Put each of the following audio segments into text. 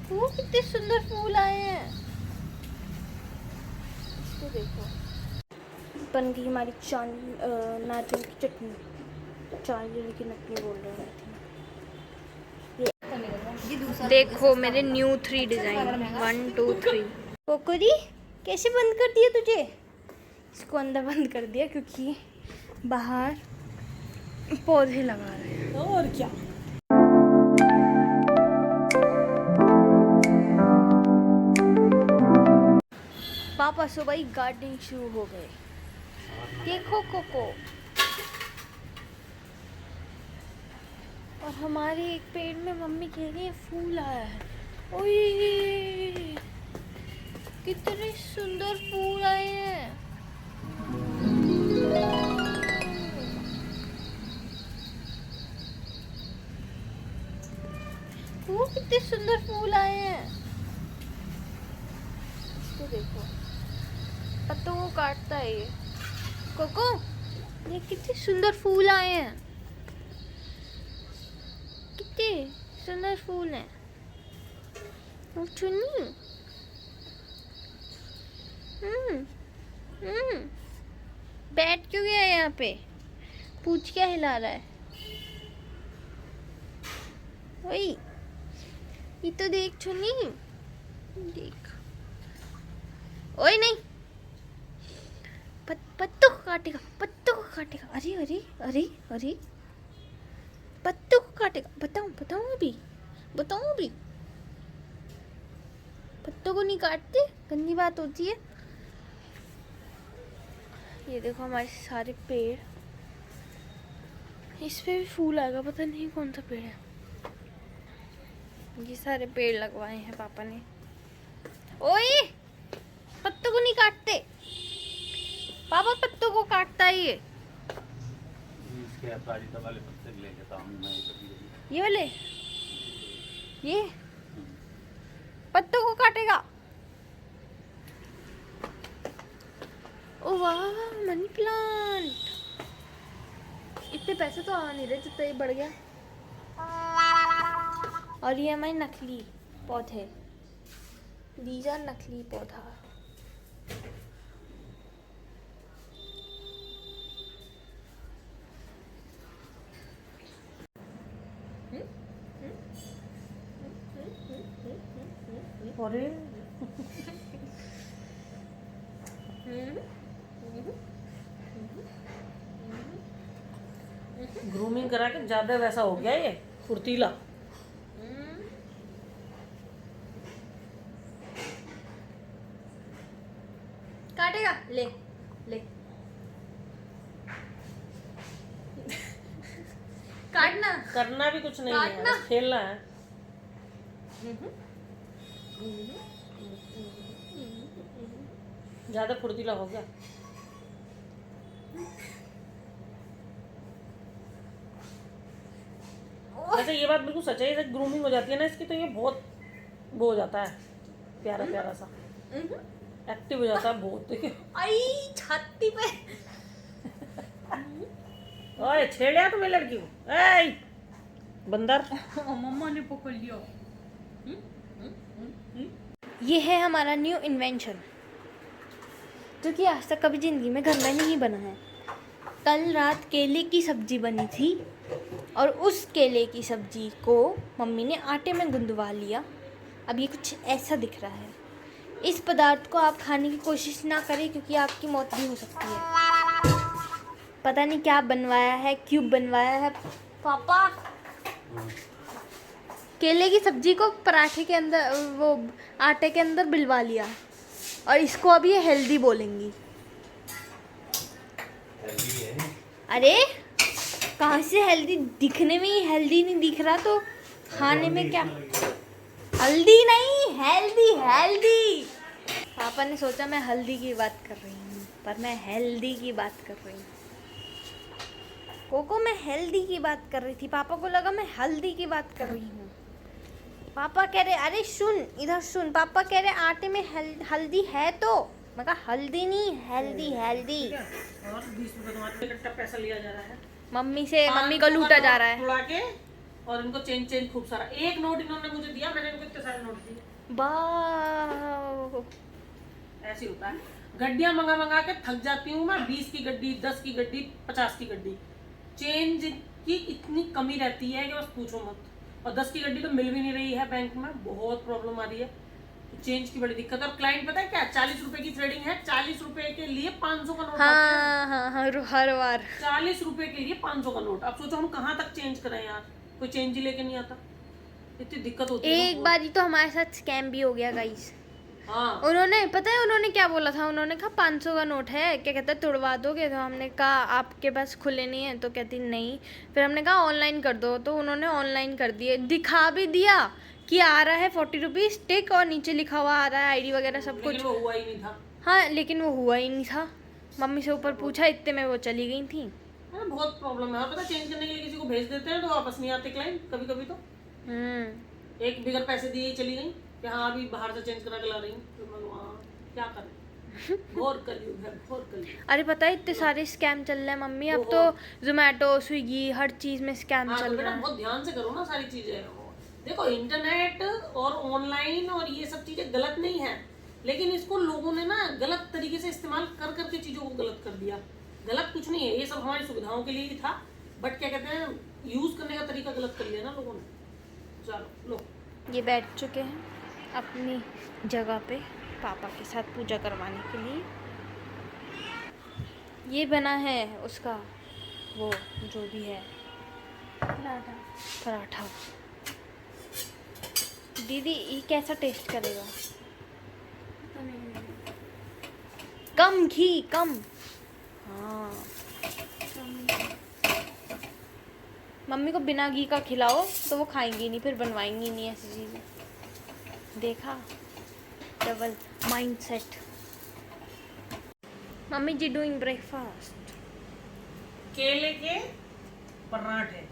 वो कितने सुंदर फूल आए हैं, इसको देखो। बन गई हमारी नारियल की चटनी। नारियल की नटनी बोल रहे हैं। देखो मेरे न्यू 3 डिजाइन 1 2 3। कोकोरी कैसे बंद कर दिया तुझे? इसको अंदर बंद कर दिया क्योंकि बाहर पौधे लगा रहे हैं। और क्या। पापा सुबह ही गार्डनिंग शुरू हो गए। देखो कोको, और हमारे एक पेड़ में मम्मी कह रही है फूल आया है। ओए कितने सुंदर फूल आए हैं। वो कितने सुंदर फूल आए हैं, इसको देखो। पत्तों को काटता है ये। कोको ये कितने सुंदर फूल आए हैं, कितने सुंदर फूल हैं। वो चुन्नी बैठ क्यों गया यहाँ पे? पूछ क्या हिला रहा है? वही ये तो देख चुन्नी, देख। ओए नहीं, पत्तों को काटेगा, पत्तों को काटेगा। अरे अरे अरे अरे पत्तों को काटेगा। बताऊं बताऊं अभी, बताऊं अभी। पत्तों को नहीं काटते, गंदी बात होती है। ये देखो हमारे सारे पेड़, इस पे भी फूल आएगा, पता नहीं कौन सा पेड़ है। ये सारे पेड़ लगवाए हैं पापा ने। ओए पत्तों को नहीं काटते, पापा पत्तों को काटता है ये। इसके अपराजिता वाले पत्ते ले लेता हूं मैं कभी। ये वाले, ये पत्तों को काटेगा। ओ वाह मनी प्लांट। इतने पैसे तो आ नहीं रहे जितना ये बढ़ गया। और ये हमारे नकली पौधे, दीज आर नकली पौधा। अरे ग्रूमिंग करा के ज्यादा वैसा हो गया ये फुर्तीला। काटेगा, ले ले काटना। करना भी कुछ नहीं है, काटना। बस खेलना है। ज्यादा फुर्तीला हो गया। वैसे ये बात बिल्कुल सच है, जब ग्रूमिंग हो जाती है ना इसकी तो ये बहुत वो हो जाता है, प्यारा प्यारा सा एक्टिव हो जाता है बहुत। देखिए आई छाती पे। ओए छेड़िया तुम्हें लड़की को, ए बंदर। मम्मा ने पकड़ लिया। ये है हमारा न्यू इन्वेंशन जो कि आज तक कभी जिंदगी में घर में नहीं बना है। कल रात केले की सब्जी बनी थी और उस केले की सब्जी को मम्मी ने आटे में गुंदवा लिया। अब ये कुछ ऐसा दिख रहा है। इस पदार्थ को आप खाने की कोशिश ना करें क्योंकि आपकी मौत भी हो सकती है। पता नहीं क्या बनवाया है, क्यों बनवाया है पापा। केले की सब्जी को पराठे के अंदर, वो आटे के अंदर बिलवा लिया और इसको अब ये हेल्दी बोलेंगी। हेल्दी है। अरे कहाँ से हेल्दी, दिखने में ही हेल्दी नहीं दिख रहा तो खाने में क्या? हल्दी नहीं, हेल्दी हेल्दी। पापा ने सोचा मैं हल्दी की बात कर रही हूँ पर मैं हेल्दी की बात कर रही हूँ। कोको मैं हेल्दी की बात कर रही थी, पापा को लगा मैं हल्दी की बात कर रही हूँ। पापा कह रहे अरे सुन इधर सुन, पापा कह रहे आटे में हल्दी है तो मैं कहा हल्दी नहीं हेल्दी हेल्दी। और 20 रुपए तुम्हारे इकट्ठा पैसा लिया जा रहा है मम्मी से, मम्मी को लूटा जा रहा है। उड़ा के और इनको चेंज खूब सारा। एक नोट इन्होंने मुझे दिया, मैंने इनको इतने सारे नोट दिए। वाह, ऐसे होता है, गड्डियां मंगा के थक जाती हूँ मैं। 20 की गड्डी, 10 की गड्डी, 50 की गड्डी, चेंज की इतनी कमी रहती है कि बस पूछो मत। और 10 की गड्डी तो मिल भी नहीं रही है बैंक में, बहुत प्रॉब्लम आ रही है। तो चेंज की बड़ी दिक्कत है। और क्लाइंट पता है क्या, 40 रुपए की थ्रेडिंग है, 40 रुपए के लिए 500 का नोट। हाँ, हर बार 40 रुपए के लिए 500 का नोट। अब सोचो हम कहाँ तक चेंज करें यार, कोई चेंज ही लेके नहीं आता, इतनी दिक्कत होती है। एक बार ही तो हमारे साथ स्कैम भी हो गया गाइस। हाँ, उन्होंने पता है उन्होंने क्या बोला था, उन्होंने कहा 500 का नोट है, क्या कहता है तुड़वा दोगे, तो हमने कहा आपके पास खुले नहीं है, तो कहती नहीं। फिर हमने कहा ऑनलाइन कर दो, तो उन्होंने ऑनलाइन कर दिए, दिखा भी दिया कि आ रहा है 40 रुपीज़ टिक, और नीचे लिखा हुआ आ रहा है आईडी वगैरह सब कुछ। लेकिन वो हुआ ही नहीं था। हाँ, लेकिन वो हुआ ही नहीं था। मम्मी से ऊपर पूछा, इतने में वो चली गई थी। हाँ, बहुत प्रॉब्लम है। और पता चेंज करने के लिए किसी को भेज देते हैं तो वापस नहीं आते क्लाइंट, कभी कभी तो एक बिगर पैसे दिए ही चली गई कि हाँ अभी बाहर से चेंज करा के ला रही हूँ। तो मैं वहाँ क्या करें, घोर कलयुग है, घोर कलयुग। अरे पता है इतने सारे स्कैम चल रहे हैं मम्मी, अब तो जोमेटो, स्विगी, हर चीज में स्कैम हाँ, चल तो रहा बेटा है। बहुत ध्यान से करो ना सारी चीजें। देखो इंटरनेट और ऑनलाइन और ये सब चीजें गलत नहीं है, लेकिन इसको लोगों ने ना गलत तरीके से इस्तेमाल कर करके चीजों को गलत कर दिया। गलत कुछ नहीं है, ये सब हमारी सुविधाओं के लिए ही था, बट क्या कहते हैं, यूज करने का तरीका गलत कर लिया ना लोगों ने। चलो लो, ये बैठ चुके हैं अपनी जगह पे पापा के साथ पूजा करवाने के लिए। ये बना है उसका वो जो भी है पराठा। दीदी ये कैसा टेस्ट करेगा? कम घी, कम। हाँ, मम्मी को बिना घी का खिलाओ तो वो खाएंगी नहीं, फिर बनवाएंगी नहीं ऐसी चीज़ें। देखा, डबल माइंडसेट। मम्मी जी डूइंग ब्रेकफास्ट। केले के पराठे,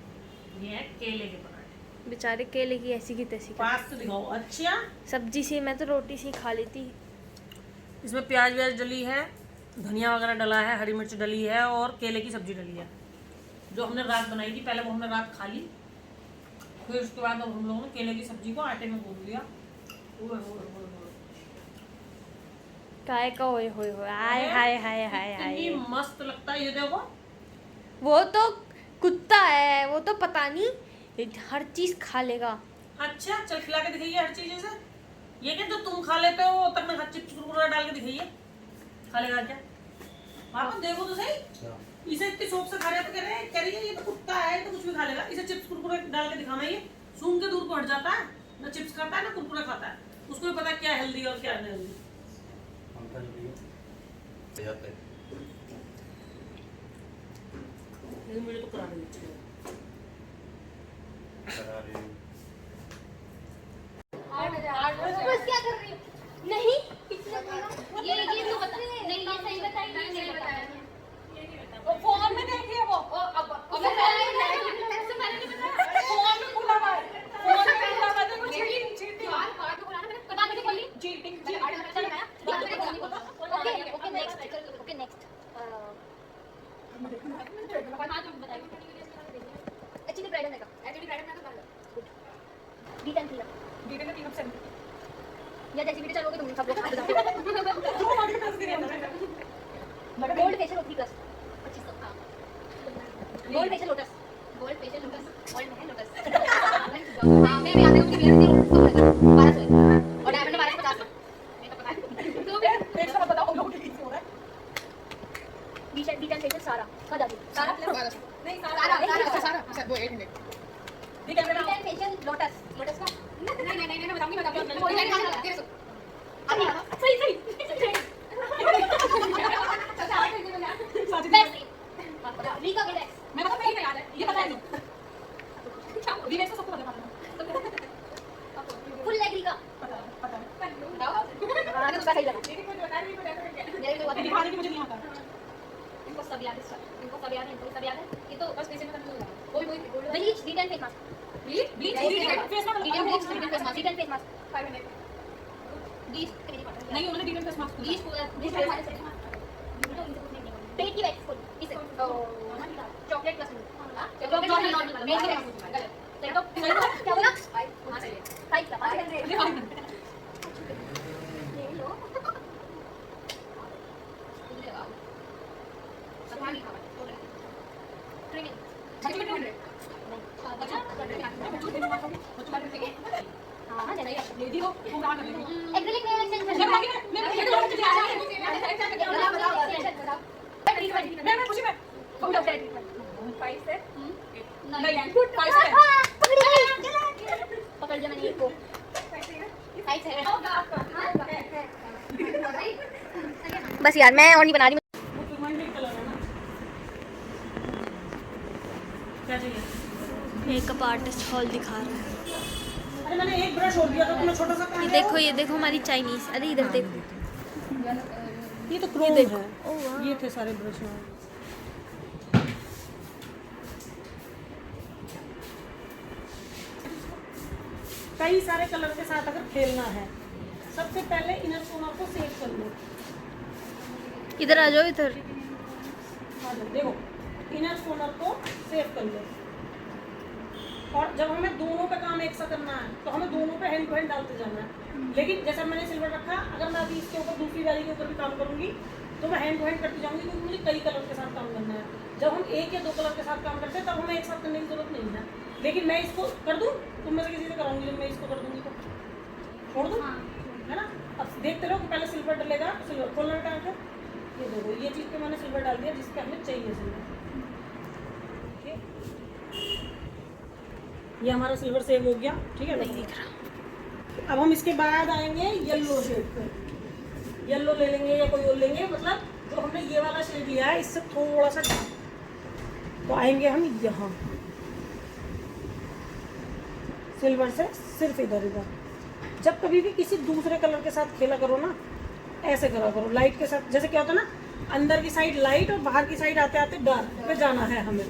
ये है केले के पराठे। बेचारे केले की ऐसी की तैसी पास तो दिखाओ। अच्छा, सब्जी सी, मैं तो रोटी सी खा लेती। इसमें प्याज व्याज डली है, धनिया वगैरह डला है, हरी मिर्च डली है और केले की सब्जी डली है, जो हमने रात बनाई थी। पहले वो हमने रात खा ली, फिर उसके बाद अब हम लोगों ने केले की सब्जी को आटे में गूंद दिया। काय का ओए होए होए, हाय हाय हाय हाय हाय। इतनी मस्त लगता है ये, देखो। वो तो कुत्ता है, वो तो पता नहीं हर चीज खा लेगा। अच्छा चल खिला के दिखाइए हर चीज से। ये क्या जो तुम खा लेते हो तब में चिप्स कुरकुरा डाल के दिखाइए, खा लेगा क्या? पापा देखो तो सही, इसे इतनी शौक से खा रहे तो कह रही है ये तो कुत्ता है, तो कुछ भी खा लेगा। इसे चिप्स कुरकुरे डाल के दिखाना, ये सूंघ के दूर को हट जाता है, ना चिप्स खाता है ना कुरकुरा खाता है। उसको भी पता है क्या हेल्दी और क्या अनहेल्दी। मुझे तो करा देनी चाहिए। बस क्या कर रही हो? नहीं ये तो बता नहीं, ये सही बताइए, नहीं बताया। वो फोन में देखिए वो, अब मैंने नहीं बताया, फोन में खुला हुआ है, फोन में खुला हुआ है, देखो चीटिंग चीटिंग यार बात तो बोला ना, मैंने पता नहीं बोली cheating okay okay next, okay next हाँ तुम बताइए। एक्चुअली ब्राइडल है का, एक्चुअली ब्राइडल ना तो D10 थी डिटेल में 3 ऑप्शन या जैसे वीडियो चलोगे तुम सब लोग खा जाओगे। जो हमारे पास दिया था गोल्ड फेशियल होती प्लस 2500 हां, gold facial lotus, gold facial lotus, gold में है लोटस। हां मैं भी आ रही हूँ कि मेरे 1200 और डायमंड 1250 मैं तो पता है। तो एक बार बताओ हम लोग के बीच में हो रहा है। D10 फेशियल सारा का जाती सारा नहीं सारा अच्छा वो 1 मिनट ठीक है। मेरा D10 फेशियल लोटस, लोटस का नहीं मैं बताऊंगी कोई नहीं तेरे से सही री का क्या है? मैं मतलब नहीं याद है, ये पता है नहीं रीमेक्स तो सबको पता है। फुल लेग री का पता है बताओ हां तो सही लगा लेकिन मुझे बता नहीं पता मेरे को दिखाने की मुझे नहीं आता। इनको सब याद है, इनको सब याद है, इनको सब याद है। ये तो बस पैसे में खत्म हो गया। कोई bleach D10 face mask, bleach face mask, D10 face mask 500 bleach नहीं उन्होंने D10 फेस मास्क ब्लीच पेट की वैक्स फुल इसे चॉकलेट प्लस चॉकलेट नॉट सही तो क्या बोला? फाइव वहाँ से ले। फाइव का पाँच ले लो। तुझे लगाओ। सफा नहीं खावा। ट्रेनिंग। नहीं। अच्छा। हाँ जरा ये लेडी हो वो कहाँ कर रही हो? Acrylic nail extension. मैं खुशी में कौन सा ट्रीटमेंट? 5 से नहीं 5 से पकड़ लिया मैंने एक को 5 से बस यार मैं और नहीं बना रही। वो पिगमेंटेड कलर है ना। क्या चाहिए? मेकअप आर्टिस्ट हॉल दिखा रहा है। अरे मैंने एक ब्रश और दिया था तुम्हें छोटा सा कहाँ ये गया देखो, ये देखो हमारी चाइनीज। अरे इधर देखो। वो? ये तो क्रोम देखो। है। ओह वाह। ये थे सारे ब्रश में। कई सारे कलर के साथ अगर खेलना है, सबसे पहले इनर कोनर को सेव कर लो। इधर आ जाओ इधर। देखो इनर कोनर को सेव कर लो। और जब हमें दोनों पे काम एक सा करना है तो हमें दोनों पे हैंड टू हैंड डालते जाना है। लेकिन जैसा मैंने सिल्वर रखा, अगर मैं अभी इसके ऊपर दूसरी वाली के ऊपर भी काम करूंगी तो मैं हैंड टू हैंड करती जाऊंगी, क्योंकि मुझे कई कलर के साथ काम करना है। जब हम एक या दो कलर के साथ काम करते हैं तब हमें एक साथ करने की जरूरत नहीं है। लेकिन मैं इसको कर दूँ, तुम में से किसी से कराऊंगी, जब मैं इसको कर दूंगी तो छोड़ दूँ, है ना। अब देखते रहो कि पहले सिल्वर डलेगा, सिल्वर खोलना का है। ये देखो ये चीज़ पे मैंने सिल्वर डाल दिया जिसपे हमें चाहिए सिल्वर। ये हमारा सिल्वर सेव हो गया, ठीक है। नहीं दिख रहा। अब हम इसके बाद आएंगे येलो शेड पे। येलो ले लेंगे या कोई और लेंगे, मतलब जो हमने ये वाला शेड लिया है इससे थोड़ा सा डार्क। तो आएंगे हम यहाँ सिल्वर से सिर्फ इधर इधर। जब कभी भी किसी दूसरे कलर के साथ खेला करो ना, ऐसे करा करो लाइट के साथ। जैसे क्या होता है ना, अंदर की साइड लाइट और बाहर की साइड आते आते डार्क पे जाना है हमें।